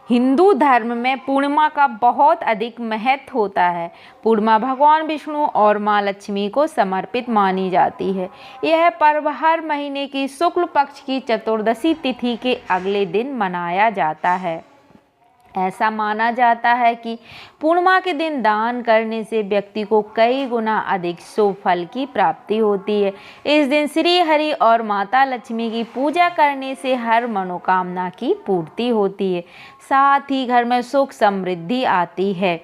हिंदू धर्म में पूर्णिमा का बहुत अधिक महत्व होता है। पूर्णिमा भगवान विष्णु और माँ लक्ष्मी को समर्पित मानी जाती है। यह पर्व हर महीने की शुक्ल पक्ष की चतुर्दशी तिथि के अगले दिन मनाया जाता है। ऐसा माना जाता है कि पूर्णिमा के दिन दान करने से व्यक्ति को कई गुना अधिक शुभ फल की प्राप्ति होती है। इस दिन श्री हरि और माता लक्ष्मी की पूजा करने से हर मनोकामना की पूर्ति होती है, साथ ही घर में सुख समृद्धि आती है।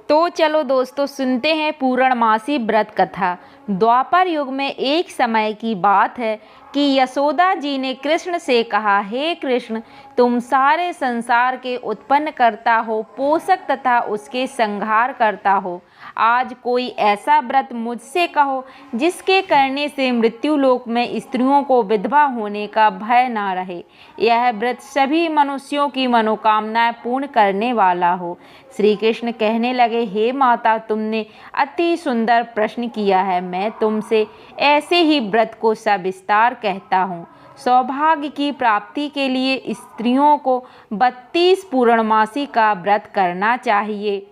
तो चलो दोस्तों सुनते हैं पूर्णमासी व्रत कथा। द्वापर युग में एक समय की बात है कि यशोदा जी ने कृष्ण से कहा, हे कृष्ण, तुम सारे संसार के उत्पन्न करता हो, पोषक तथा उसके संहार करता हो। आज कोई ऐसा व्रत मुझसे कहो जिसके करने से मृत्युलोक में स्त्रियों को विधवा होने का भय ना रहे। यह व्रत सभी मनुष्यों की मनोकामनाएं पूर्ण करने वाला हो। श्री कृष्ण कहने लगे, हे माता, तुमने अति सुंदर प्रश्न किया है। मैं तुमसे ऐसे ही व्रत को सविस्तार कहता हूँ। सौभाग्य की प्राप्ति के लिए स्त्रियों को 32 पूर्णमासी का व्रत करना चाहिए।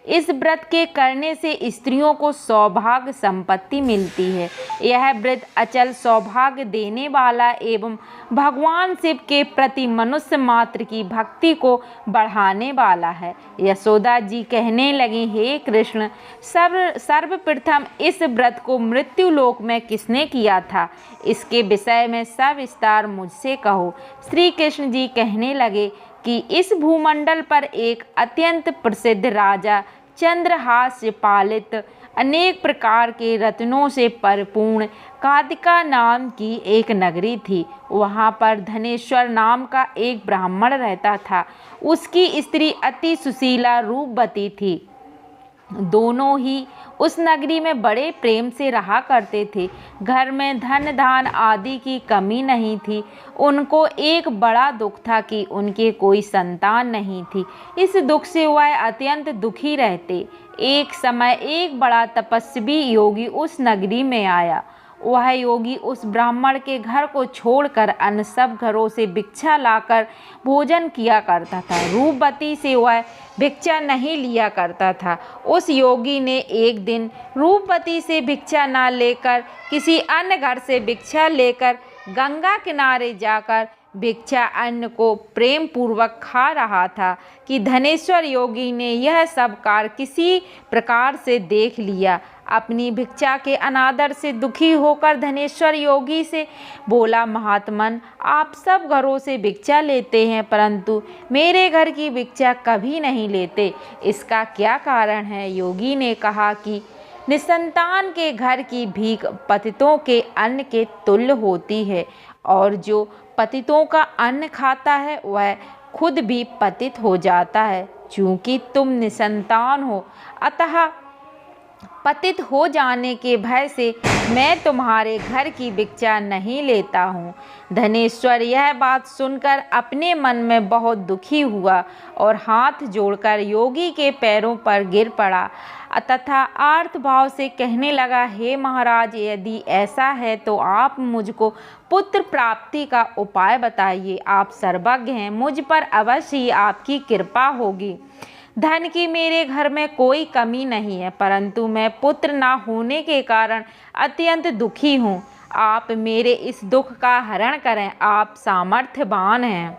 इस व्रत के करने से स्त्रियों को सौभाग्य संपत्ति मिलती है। यह व्रत अचल सौभाग्य देने वाला एवं भगवान शिव के प्रति मनुष्य मात्र की भक्ति को बढ़ाने वाला है। यशोदा जी कहने लगी, हे कृष्ण, सर्वप्रथम इस व्रत को मृत्यु लोक में किसने किया था? इसके विषय में सविस्तार मुझसे कहो। श्री कृष्ण जी कहने लगे कि इस भूमंडल पर एक अत्यंत प्रसिद्ध राजा चंद्रहास पालित अनेक प्रकार के रत्नों से परिपूर्ण कादिका नाम की एक नगरी थी। वहाँ पर धनेश्वर नाम का एक ब्राह्मण रहता था। उसकी स्त्री अति सुशीला रूपवती थी। दोनों ही उस नगरी में बड़े प्रेम से रहा करते थे। घर में धन धान आदि की कमी नहीं थी। उनको एक बड़ा दुख था कि उनके कोई संतान नहीं थी। इस दुख से वह अत्यंत दुखी रहते। एक समय एक बड़ा तपस्वी योगी उस नगरी में आया। वह योगी उस ब्राह्मण के घर को छोड़कर अन्य सब घरों से भिक्षा लाकर भोजन किया करता था। रूपवती से वह भिक्षा नहीं लिया करता था। उस योगी ने एक दिन रूपवती से भिक्षा न लेकर किसी अन्य घर से भिक्षा लेकर गंगा किनारे जाकर भिक्षा अन्न को प्रेम पूर्वक खा रहा था कि धनेश्वर योगी ने यह सब कार्य किसी प्रकार से देख लिया। अपनी भिक्षा के अनादर से दुखी होकर धनेश्वर योगी से बोला, महात्मन, आप सब घरों से भिक्षा लेते हैं परंतु मेरे घर की भिक्षा कभी नहीं लेते। इसका क्या कारण है? योगी ने कहा कि निसंतान के घर की भीख पतितों के अन्न के तुल्य होती है और जो पतितों का अन्न खाता है वह खुद भी पतित हो जाता है। चूँकि तुम निसंतान हो अतः पतित हो जाने के भय से मैं तुम्हारे घर की भिक्षा नहीं लेता हूँ। धनेश्वर यह बात सुनकर अपने मन में बहुत दुखी हुआ और हाथ जोड़कर योगी के पैरों पर गिर पड़ा तथा आर्त भाव से कहने लगा, हे महाराज, यदि ऐसा है तो आप मुझको पुत्र प्राप्ति का उपाय बताइए। आप सर्वज्ञ हैं, मुझ पर अवश्य ही आपकी कृपा होगी। धन की मेरे घर में कोई कमी नहीं है परंतु मैं पुत्र ना होने के कारण अत्यंत दुखी हूँ। आप मेरे इस दुख का हरण करें, आप सामर्थ्यवान हैं।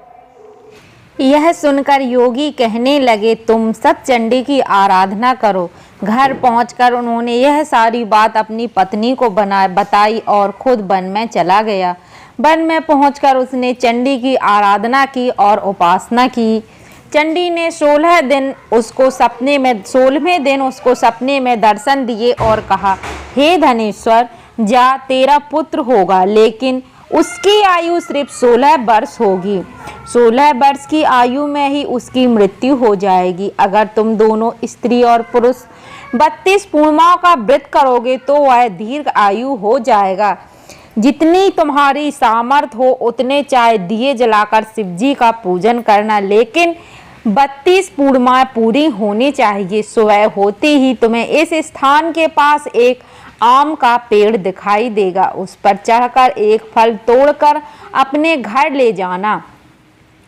यह सुनकर योगी कहने लगे, तुम सब चंडी की आराधना करो। घर पहुंचकर उन्होंने यह सारी बात अपनी पत्नी को बताई और खुद वन में चला गया। वन में पहुंचकर उसने चंडी की आराधना की और उपासना की। चंडी ने 16वें दिन उसको सपने में दर्शन दिए और कहा, हे धनेश्वर, जा, तेरा पुत्र होगा लेकिन उसकी आयु सिर्फ 16 वर्ष होगी। 16 वर्ष की आयु में ही उसकी मृत्यु हो जाएगी। अगर तुम दोनों स्त्री और पुरुष 32 पूर्णिमाओं का व्रत करोगे तो वह दीर्घ आयु हो जाएगा। जितनी तुम्हारी सामर्थ्य हो उतने चाहे दिए जलाकर शिवजी का पूजन करना, लेकिन 32 पूर्णिमाएं पूरी होनी चाहिए। सुबह होते ही तुम्हें इस स्थान के पास एक आम का पेड़ दिखाई देगा। उस पर चढ़कर एक फल तोड़कर अपने घर ले जाना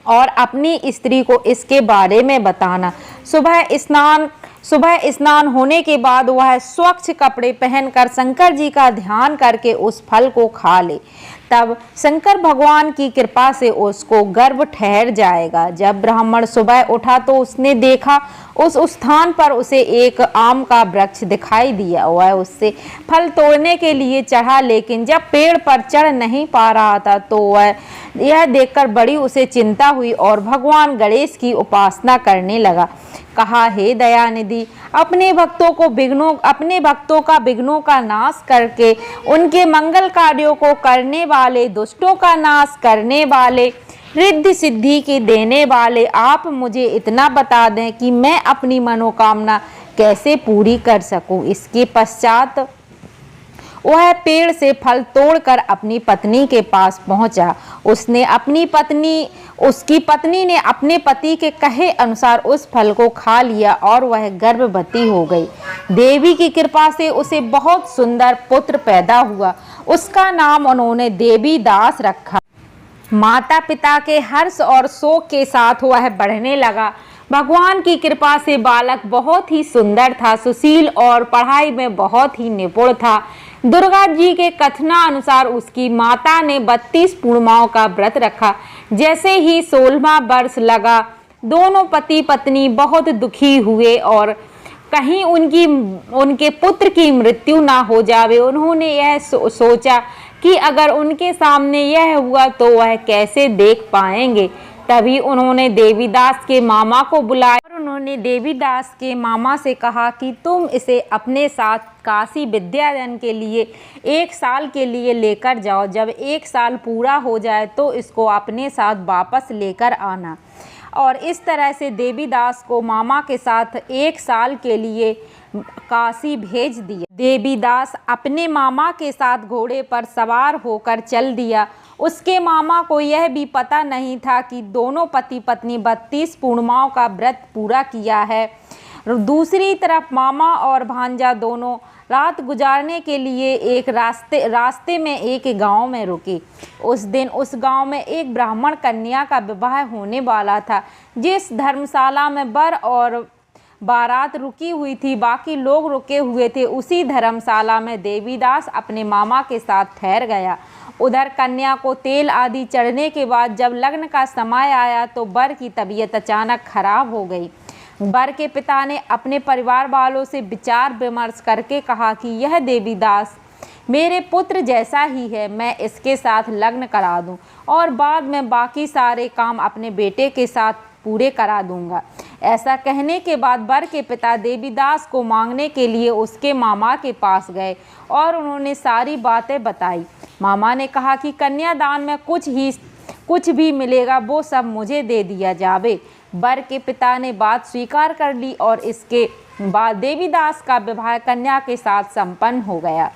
और अपनी स्त्री को इसके बारे में बताना। सुबह स्नान होने के बाद वह स्वच्छ कपड़े पहनकर शंकर जी का ध्यान करके उस फल को खा ले। तब शंकर भगवान की कृपा से उसको गर्भ ठहर जाएगा। जब ब्राह्मण सुबह उठा तो उसने देखा उस स्थान पर उसे एक आम का वृक्ष दिखाई दिया। वह उससे फल तोड़ने के लिए चढ़ा, लेकिन जब पेड़ पर चढ़ नहीं पा रहा था तो वह यह देखकर बड़ी उसे चिंता हुई और भगवान गणेश की उपासना करने लगा। कहा, हे दयानिधि, अपने भक्तों का विघ्नों का नाश करके उनके मंगल कार्यों को करने वाले, दुष्टों का नाश करने वाले, रिद्धि सिद्धि की देने वाले, आप मुझे इतना बता दें कि मैं अपनी मनोकामना कैसे पूरी कर सकूं। इसके पश्चात वह पेड़ से फल तोड़कर अपनी पत्नी के पास पहुंचा। उसकी पत्नी ने अपने पति के कहे अनुसार उस फल को खा लिया और वह गर्भवती हो गई। देवी की कृपा से उसे बहुत सुंदर पुत्र पैदा हुआ। उसका नाम उन्होंने देवीदास रखा। माता पिता के हर्ष और शोक के साथ वह बढ़ने लगा। भगवान की कृपा से बालक बहुत ही सुंदर था, सुशील और पढ़ाई में बहुत ही निपुण था। दुर्गा जी के कथनानुसार उसकी माता ने 32 पूर्णिमाओं का व्रत रखा। जैसे ही 16वां वर्ष लगा, दोनों पति पत्नी बहुत दुखी हुए और कहीं उनके पुत्र की मृत्यु ना हो जावे। उन्होंने यह सोचा कि अगर उनके सामने यह हुआ तो वह कैसे देख पाएंगे। तभी उन्होंने देवीदास के मामा को बुलाया और उन्होंने देवीदास के मामा से कहा कि तुम इसे अपने साथ काशी विद्यादान के लिए 1 साल के लिए लेकर जाओ। जब 1 साल पूरा हो जाए तो इसको अपने साथ वापस लेकर आना। और इस तरह से देवीदास को मामा के साथ 1 साल के लिए काशी भेज दिया। देवीदास अपने मामा के साथ घोड़े पर सवार होकर चल दिया। उसके मामा को यह भी पता नहीं था कि दोनों पति पत्नी 32 पूर्णिमाओं का व्रत पूरा किया है। दूसरी तरफ मामा और भांजा दोनों रात गुजारने के लिए एक रास्ते में एक गांव में रुके। उस दिन उस गांव में एक ब्राह्मण कन्या का विवाह होने वाला था। जिस धर्मशाला में वर और बारात रुकी हुई थी, बाकी लोग रुके हुए थे, उसी धर्मशाला में देवीदास अपने मामा के साथ ठहर गया। उधर कन्या को तेल आदि चढ़ने के बाद जब लग्न का समय आया तो वर की तबीयत अचानक खराब हो गई। वर के पिता ने अपने परिवार वालों से विचार विमर्श करके कहा कि यह देवीदास मेरे पुत्र जैसा ही है, मैं इसके साथ लग्न करा दूं और बाद में बाकी सारे काम अपने बेटे के साथ पूरे करा दूंगा। ऐसा कहने के बाद वर के पिता देवीदास को मांगने के लिए उसके मामा के पास गए और उन्होंने सारी बातें बताई। मामा ने कहा कि कन्यादान में कुछ भी मिलेगा वो सब मुझे दे दिया जावे। वर के पिता ने बात स्वीकार कर ली और इसके बाद देवीदास का विवाह कन्या के साथ संपन्न हो गया।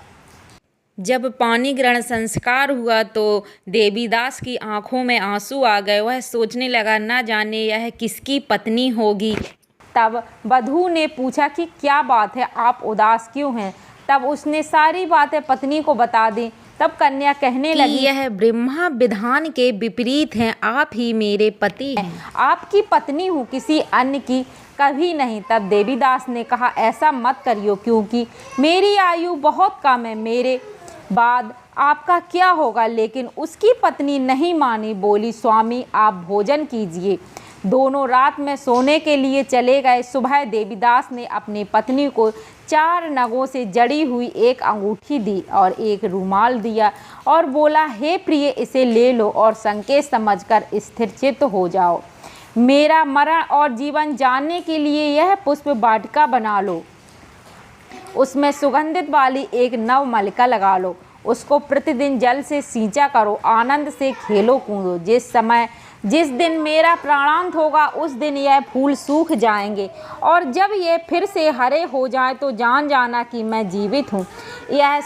जब पानी ग्रहण संस्कार हुआ तो देवीदास की आंखों में आंसू आ गए। वह सोचने लगा, न जाने यह किसकी पत्नी होगी। तब वधू ने पूछा कि क्या बात है, आप उदास क्यों हैं। तब उसने सारी बातें पत्नी को बता दी। तब कन्या कहने लगी, यह ब्रह्मा विधान के विपरीत हैं, आप ही मेरे पति हैं, आपकी पत्नी हूँ, किसी अन्य की कभी नहीं। तब देवीदास ने कहा, ऐसा मत करियो, क्योंकि मेरी आयु बहुत कम है, मेरे बाद आपका क्या होगा। लेकिन उसकी पत्नी नहीं मानी, बोली, स्वामी आप भोजन कीजिए। दोनों रात में सोने के लिए चले गए। सुबह देवीदास ने अपनी पत्नी को 4 नगों से जड़ी हुई एक अंगूठी दी और एक रुमाल दिया और बोला, हे प्रिय, इसे ले लो और संकेत समझकर स्थिरचित्त हो जाओ। मेरा मरण और जीवन जानने के लिए यह पुष्प वाटिका बना लो, उसमें सुगंधित वाली एक नव मलिका लगा लो, उसको प्रतिदिन जल से सींचा करो, आनंद से खेलो कूदो। जिस दिन मेरा प्राणांत होगा उस दिन यह फूल सूख जाएंगे और जब ये फिर से हरे हो जाए तो जान जाना कि मैं जीवित हूँ। यह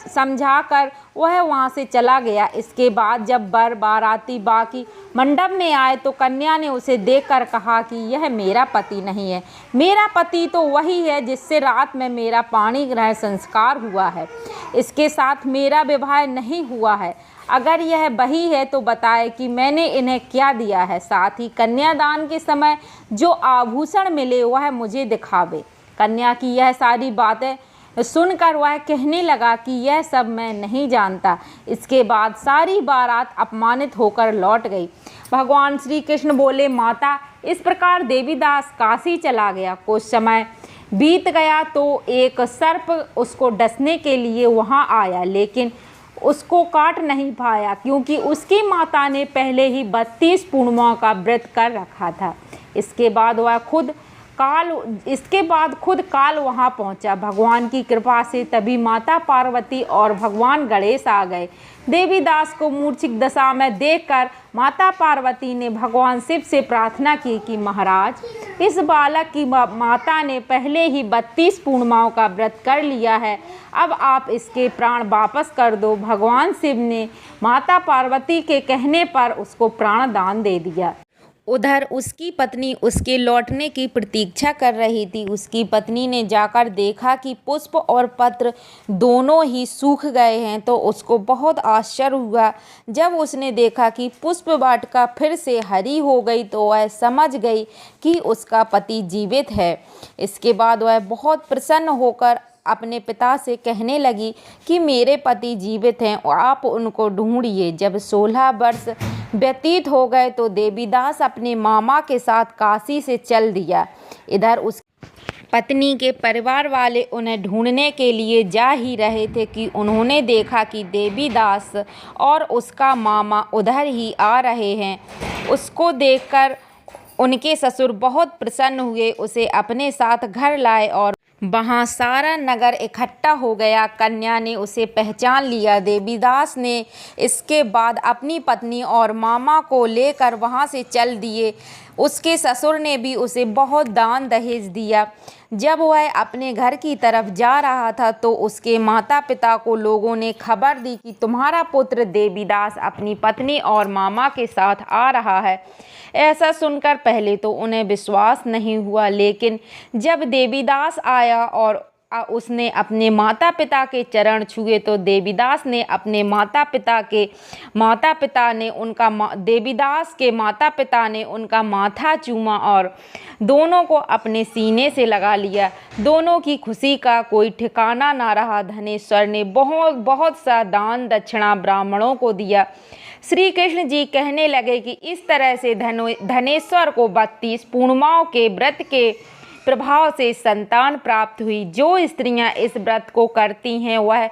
समझाकर वह वहाँ से चला गया। इसके बाद जब वर बाराती बाकी मंडप में आए तो कन्या ने उसे देखकर कहा कि यह मेरा पति नहीं है, मेरा पति तो वही है जिससे रात में मेरा पाणी ग्रहण संस्कार हुआ है, इसके साथ मेरा विवाह नहीं हुआ है। अगर यह वही है तो बताए कि मैंने इन्हें क्या दिया है। साथ ही कन्यादान के समय जो आभूषण मिले वह मुझे दिखावे। कन्या की यह सारी बातें सुनकर वह कहने लगा कि यह सब मैं नहीं जानता। इसके बाद सारी बारात अपमानित होकर लौट गई। भगवान श्री कृष्ण बोले, माता, इस प्रकार देवीदास काशी चला गया। कुछ समय बीत गया तो एक सर्प उसको डसने के लिए वहां आया, लेकिन उसको काट नहीं पाया क्योंकि उसकी माता ने पहले ही 32 पूर्णिमा का व्रत कर रखा था। इसके बाद खुद काल वहां पहुंचा। भगवान की कृपा से तभी माता पार्वती और भगवान गणेश आ गए। देवीदास को मूर्छित दशा में देखकर माता पार्वती ने भगवान शिव से प्रार्थना की कि महाराज, इस बालक की माता ने पहले ही 32 पूर्णिमाओं का व्रत कर लिया है, अब आप इसके प्राण वापस कर दो। भगवान शिव ने माता पार्वती के कहने पर उसको प्राण दान दे दिया। उधर उसकी पत्नी उसके लौटने की प्रतीक्षा कर रही थी। उसकी पत्नी ने जाकर देखा कि पुष्प और पत्र दोनों ही सूख गए हैं तो उसको बहुत आश्चर्य हुआ। जब उसने देखा कि पुष्प वाटिका फिर से हरी हो गई तो वह समझ गई कि उसका पति जीवित है। इसके बाद वह बहुत प्रसन्न होकर अपने पिता से कहने लगी कि मेरे पति जीवित हैं, आप उनको ढूंढिए। जब 16 वर्ष व्यतीत हो गए तो देवीदास अपने मामा के साथ काशी से चल दिया। इधर उस पत्नी के परिवार वाले उन्हें ढूंढने के लिए जा ही रहे थे कि उन्होंने देखा कि देवीदास और उसका मामा उधर ही आ रहे हैं। उसको देखकर उनके ससुर बहुत प्रसन्न हुए, उसे अपने साथ घर लाए और वहाँ सारा नगर इकट्ठा हो गया। कन्या ने उसे पहचान लिया। देवीदास ने इसके बाद अपनी पत्नी और मामा को लेकर वहाँ से चल दिए। उसके ससुर ने भी उसे बहुत दान दहेज दिया। जब वह अपने घर की तरफ जा रहा था तो उसके माता पिता को लोगों ने खबर दी कि तुम्हारा पुत्र देवीदास अपनी पत्नी और मामा के साथ आ रहा है। ऐसा सुनकर पहले तो उन्हें विश्वास नहीं हुआ, लेकिन जब देवीदास आया और उसने अपने माता पिता के चरण छुए तो देवीदास के माता पिता ने उनका माथा चूमा और दोनों को अपने सीने से लगा लिया। दोनों की खुशी का कोई ठिकाना ना रहा। धनेश्वर ने बहुत सा दान दक्षिणा ब्राह्मणों को दिया। श्री कृष्ण जी कहने लगे कि इस तरह से धनेश्वर को 32 पूर्णिमाओं के व्रत के प्रभाव से संतान प्राप्त हुई। जो स्त्रियां इस व्रत को करती हैं वह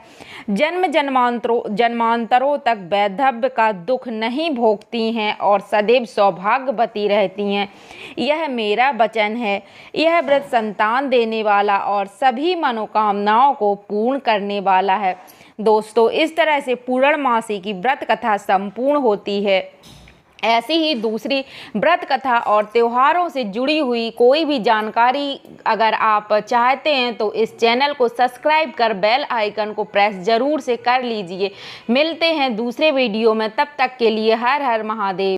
जन्मांतरों तक वैधव्य का दुख नहीं भोगती हैं और सदैव सौभाग्यवती रहती हैं। यह मेरा वचन है। यह व्रत संतान देने वाला और सभी मनोकामनाओं को पूर्ण करने वाला है। दोस्तों, इस तरह से पूर्णमासी की व्रत कथा संपूर्ण होती है। ऐसी ही दूसरी व्रत कथा और त्योहारों से जुड़ी हुई कोई भी जानकारी अगर आप चाहते हैं तो इस चैनल को सब्सक्राइब कर बेल आइकन को प्रेस जरूर से कर लीजिए। मिलते हैं दूसरे वीडियो में, तब तक के लिए हर हर महादेव।